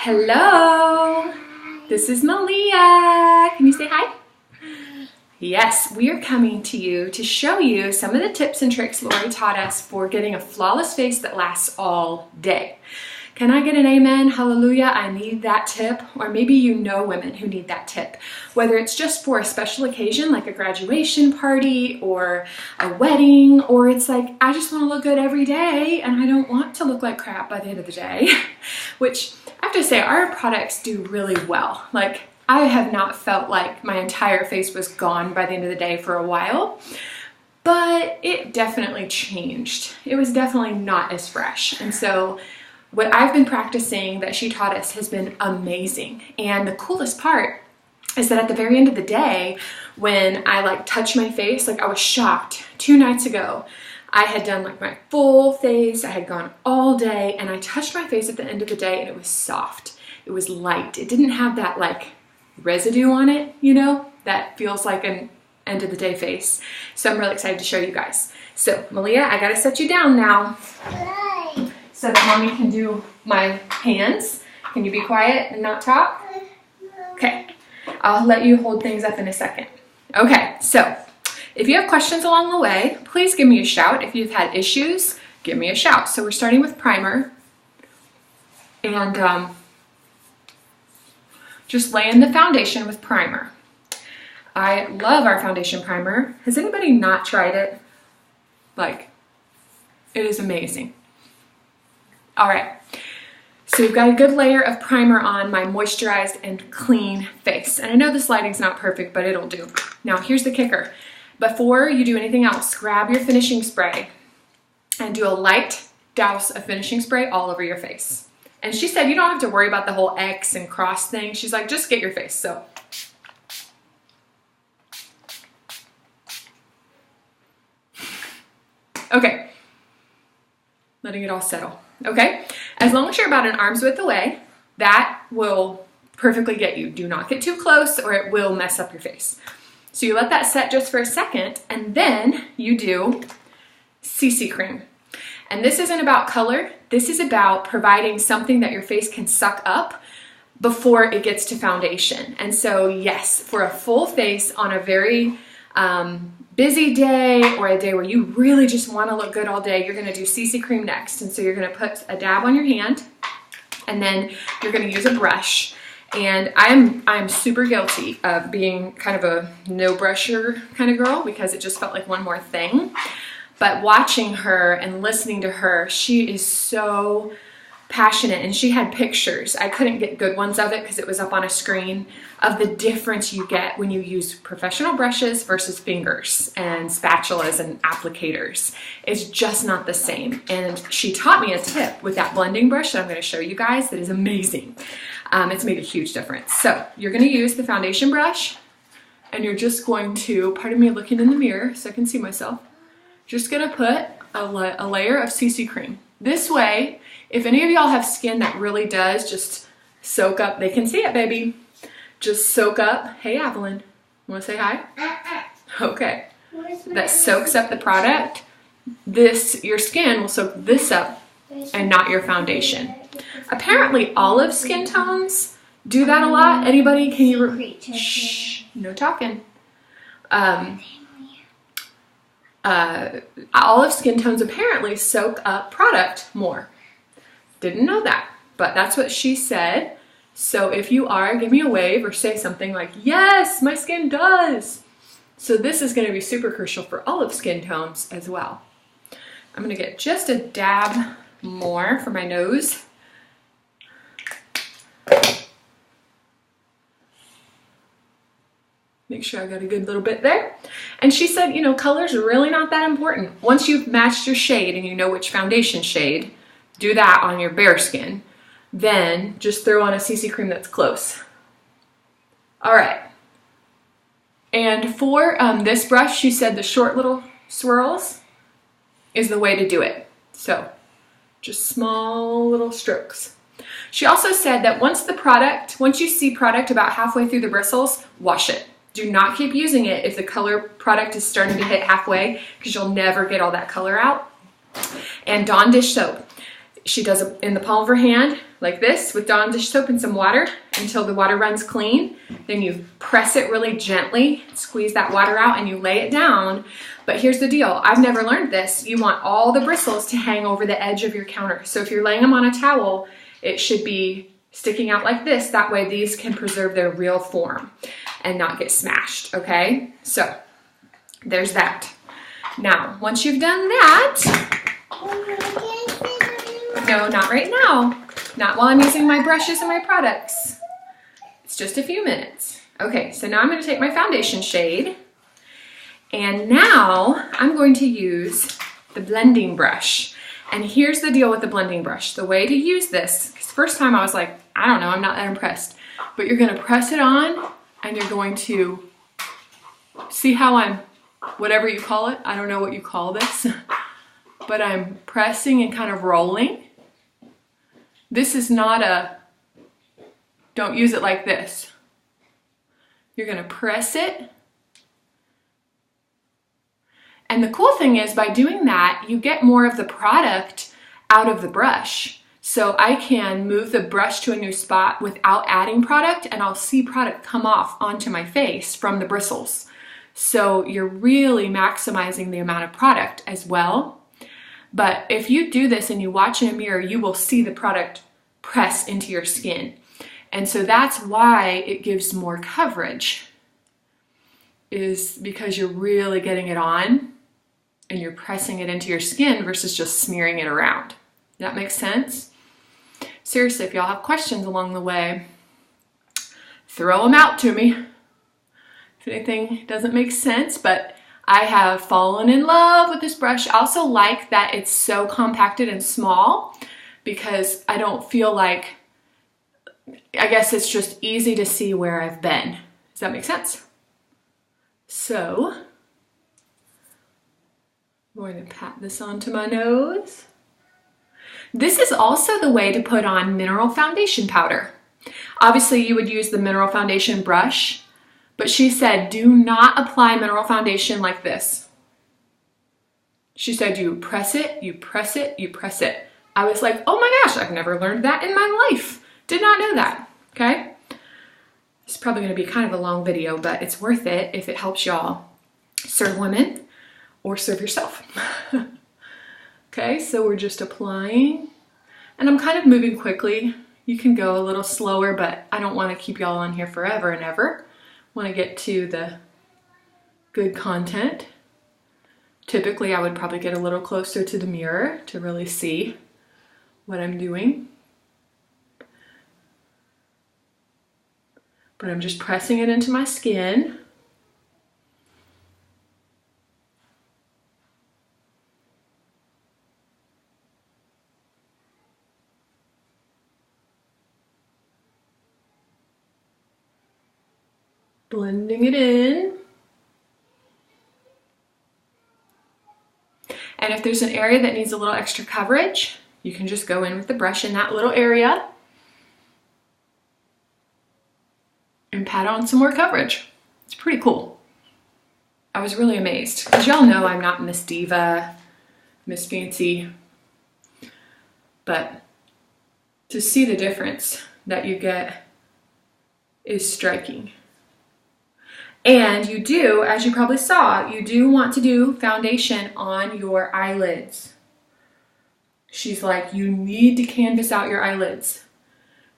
Hello, this is Malia. Can you say hi? Yes, we are coming to you to show you some of the tips and tricks Lori taught us for getting a flawless face that lasts all day. Can I get an amen? Hallelujah, I need that tip. Or maybe you know women who need that tip. Whether it's just for a special occasion like a graduation party or a wedding, or it's like, I just want to look good every day and I don't want to look like crap by the end of the day. Which I have to say, our products do really well. Like, I have not felt like my entire face was gone by the end of the day for a while. But it definitely changed. It was definitely not as fresh. And so what I've been practicing that she taught us has been amazing. And the coolest part is that at the very end of the day, when I touched my face, I was shocked. 2 nights ago, I had done my full face. I had gone all day and I touched my face at the end of the day and it was soft. It was light. It didn't have that residue on it, you know, that feels like an end of the day face. So I'm really excited to show you guys. So Malia, I gotta set you down now so that mommy can do my hands. Can you be quiet and not talk? Okay, I'll let you hold things up in a second. Okay, so if you have questions along the way, please give me a shout. If you've had issues, give me a shout. So we're starting with primer and just laying the foundation with primer. I love our foundation primer. Has anybody not tried it? It is amazing. All right, so we've got a good layer of primer on my moisturized and clean face. And I know this lighting's not perfect, but it'll do. Now here's the kicker. Before you do anything else, grab your finishing spray and do a light douse of finishing spray all over your face. And she said you don't have to worry about the whole X and cross thing. She's like, just get your face, so. Okay, letting it all settle. Okay, as long as you're about an arm's width away, that will perfectly get you. Do not get too close or it will mess up your face. So you let that set just for a second and then you do CC cream. And this isn't about color. This is about providing something that your face can suck up before it gets to foundation. And so yes, for a full face on a very busy day or a day where you really just want to look good all day, you're going to do CC cream next. And so you're going to put a dab on your hand and then you're going to use a brush. And I'm super guilty of being kind of a no brusher kind of girl because it just felt like one more thing. But watching her and listening to her, she is so passionate and she had pictures. I couldn't get good ones of it because it was up on a screen of the difference you get when you use professional brushes versus fingers and spatulas and applicators. It's just not the same. And she taught me a tip with that blending brush that I'm going to show you guys that is amazing. It's made a huge difference. So you're going to use the foundation brush and you're just going to, pardon me looking in the mirror so I can see myself, just going to put a layer of CC cream. This way, if any of y'all have skin that really does just soak up, they can see it, baby. Just soak up. Hey, Evelyn, want to say hi? Okay. That soaks up the product. Your skin will soak this up and not your foundation. Apparently, olive skin tones do that a lot. Anybody, can you? Shh, no talking. Olive skin tones apparently soak up product more. Didn't know that, but that's what she said. So if you are, give me a wave or say something like, yes, my skin does. So this is going to be super crucial for olive skin tones as well. I'm going to get just a dab more for my nose. Make sure I got a good little bit there. And she said, you know, color's really not that important. Once you've matched your shade and you know which foundation shade, do that on your bare skin. Then just throw on a CC cream that's close. All right. And for this brush, she said the short little swirls is the way to do it. So just small little strokes. She also said that once you see product about halfway through the bristles, wash it. Do not keep using it if the color product is starting to hit halfway because you'll never get all that color out. And Dawn dish soap. She does it in the palm of her hand, like this with Dawn dish soap and some water until the water runs clean. Then you press it really gently, squeeze that water out, and you lay it down. But here's the deal. I've never learned this. You want all the bristles to hang over the edge of your counter. So if you're laying them on a towel, it should be sticking out like this. That way these can preserve their real form and not get smashed, okay? So there's that. Now, once you've done that, no, not right now. Not while I'm using my brushes and my products. It's just a few minutes. Okay, so now I'm going to take my foundation shade, and now I'm going to use the blending brush. And here's the deal with the blending brush. The way to use this, because first time I was like, I don't know, I'm not that impressed. But you're going to press it on, and you're going to see how I'm, whatever you call it, I don't know what you call this, but I'm pressing and kind of rolling. This is not a, don't use it like this. You're going to press it. And the cool thing is by doing that, you get more of the product out of the brush. So I can move the brush to a new spot without adding product, and I'll see product come off onto my face from the bristles. So you're really maximizing the amount of product as well. But if you do this and you watch in a mirror, you will see the product press into your skin. And so that's why it gives more coverage, is because you're really getting it on and you're pressing it into your skin versus just smearing it around. Does that make sense? Seriously, if y'all have questions along the way, throw them out to me. If anything doesn't make sense, but I have fallen in love with this brush. I also like that it's so compacted and small because I don't feel like, I guess it's just easy to see where I've been. Does that make sense? So, I'm going to pat this onto my nose. This is also the way to put on mineral foundation powder. Obviously, you would use the mineral foundation brush, but she said, do not apply mineral foundation like this. She said, you press it, you press it, you press it. I was like, oh my gosh, I've never learned that in my life. Did not know that, okay? It's probably gonna be kind of a long video, but it's worth it if it helps y'all serve women or serve yourself. Okay, so we're just applying, and I'm kind of moving quickly. You can go a little slower, but I don't wanna keep y'all on here forever and ever. Want to get to the good content. Typically, I would probably get a little closer to the mirror to really see what I'm doing. But I'm just pressing it into my skin. Blending it in. And if there's an area that needs a little extra coverage, you can just go in with the brush in that little area and pat on some more coverage. It's pretty cool. I was really amazed because y'all know I'm not Miss Diva, Miss Fancy, but to see the difference that you get is striking. And you do, as you probably saw, you do want to do foundation on your eyelids. She's like, you need to canvas out your eyelids.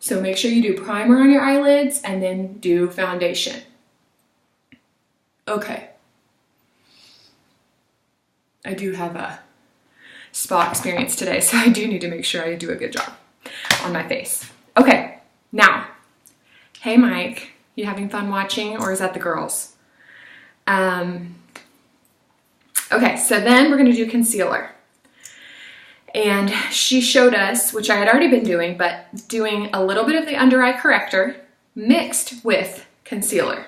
So make sure you do primer on your eyelids and then do foundation. Okay. I do have a spa experience today, so I do need to make sure I do a good job on my face. Okay, now, hey Mike. You having fun watching, or is that the girls? Okay, so then we're gonna do concealer. And she showed us, which I had already been doing, but doing a little bit of the under eye corrector mixed with concealer.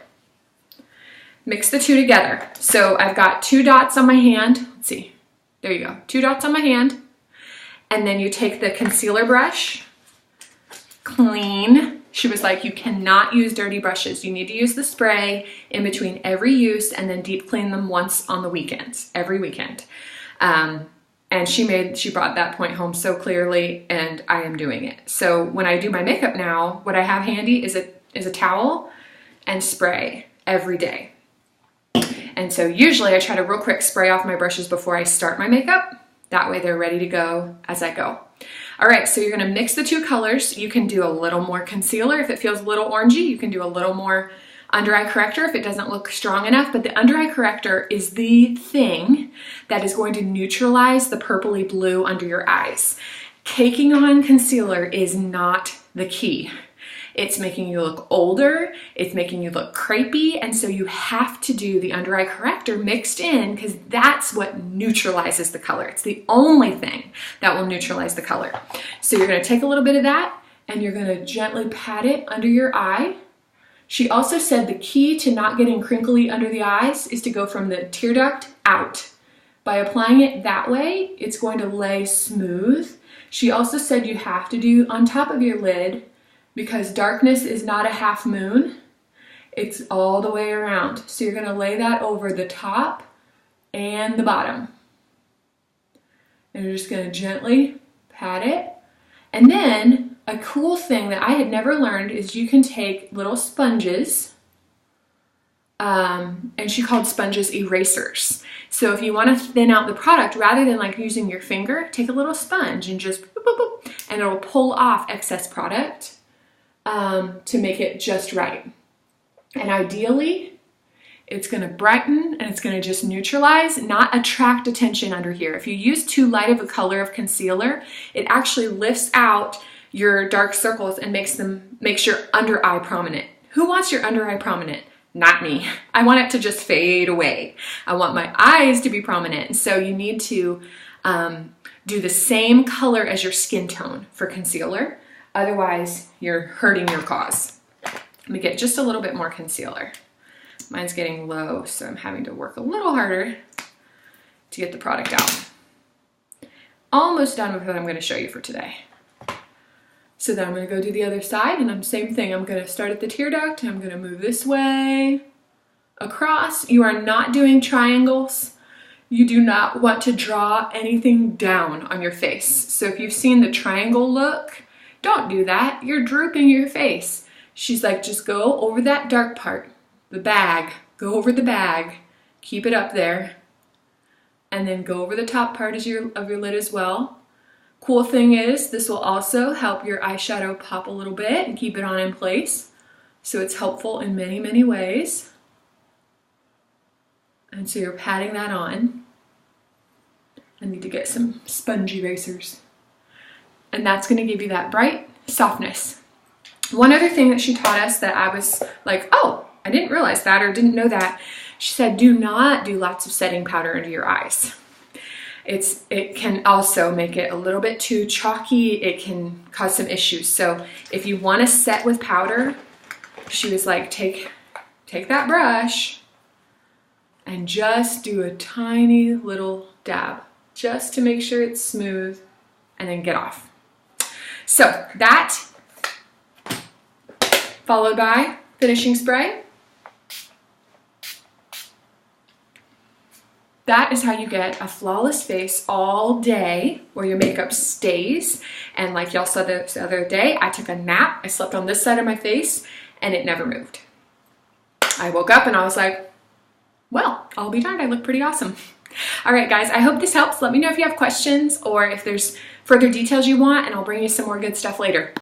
Mix the two together. So I've got 2 dots on my hand. Let's see, there you go, 2 dots on my hand. And then you take the concealer brush, clean. She was like, you cannot use dirty brushes. You need to use the spray in between every use and then deep clean them once on the weekends, every weekend. And she brought that point home so clearly, and I am doing it. So when I do my makeup now, what I have handy is a towel and spray every day. And so usually I try to real quick spray off my brushes before I start my makeup. That way they're ready to go as I go. All right, so you're gonna mix the two colors. You can do a little more concealer. If it feels a little orangey, you can do a little more under eye corrector if it doesn't look strong enough, but the under eye corrector is the thing that is going to neutralize the purpley blue under your eyes. Caking on concealer is not the key. It's making you look older, it's making you look crepey, and so you have to do the under eye corrector mixed in because that's what neutralizes the color. It's the only thing that will neutralize the color. So you're gonna take a little bit of that and you're gonna gently pat it under your eye. She also said the key to not getting crinkly under the eyes is to go from the tear duct out. By applying it that way, it's going to lay smooth. She also said you have to do on top of your lid because darkness is not a half moon. It's all the way around. So you're gonna lay that over the top and the bottom. And you're just gonna gently pat it. And then a cool thing that I had never learned is you can take little sponges, and she called sponges erasers. So if you want to thin out the product, rather than like using your finger, take a little sponge and just boop, boop, boop, and it'll pull off excess product to make it just right. And ideally, it's gonna brighten and it's gonna just neutralize, not attract attention under here. If you use too light of a color of concealer, it actually lifts out your dark circles and makes your under eye prominent. Who wants your under eye prominent? Not me. I want it to just fade away. I want my eyes to be prominent. And so you need to do the same color as your skin tone for concealer. Otherwise, you're hurting your cause. Let me get just a little bit more concealer. Mine's getting low, so I'm having to work a little harder to get the product out. Almost done with what I'm going to show you for today. So then I'm going to go do the other side, and same thing. I'm going to start at the tear duct, and I'm going to move this way, across. You are not doing triangles. You do not want to draw anything down on your face. So if you've seen the triangle look, don't do that. You're drooping your face. She's like, just go over that dark part. The bag, go over the bag, keep it up there, and then go over the top part of your lid as well. Cool thing is, this will also help your eyeshadow pop a little bit and keep it on in place. So it's helpful in many, many ways. And so you're patting that on. I need to get some sponge erasers. And that's gonna give you that bright softness. One other thing that she taught us that I was like, oh, I didn't realize that or didn't know that. She said, do not do lots of setting powder under your eyes. It can also make it a little bit too chalky. It can cause some issues. So if you want to set with powder, she was like, take that brush and just do a tiny little dab just to make sure it's smooth and then get off. So that followed by finishing spray. That is how you get a flawless face all day where your makeup stays. And like y'all saw the other day, I took a nap. I slept on this side of my face and it never moved. I woke up and I was like, well, I'll be darned, I look pretty awesome. All right, guys, I hope this helps. Let me know if you have questions or if there's further details you want, and I'll bring you some more good stuff later.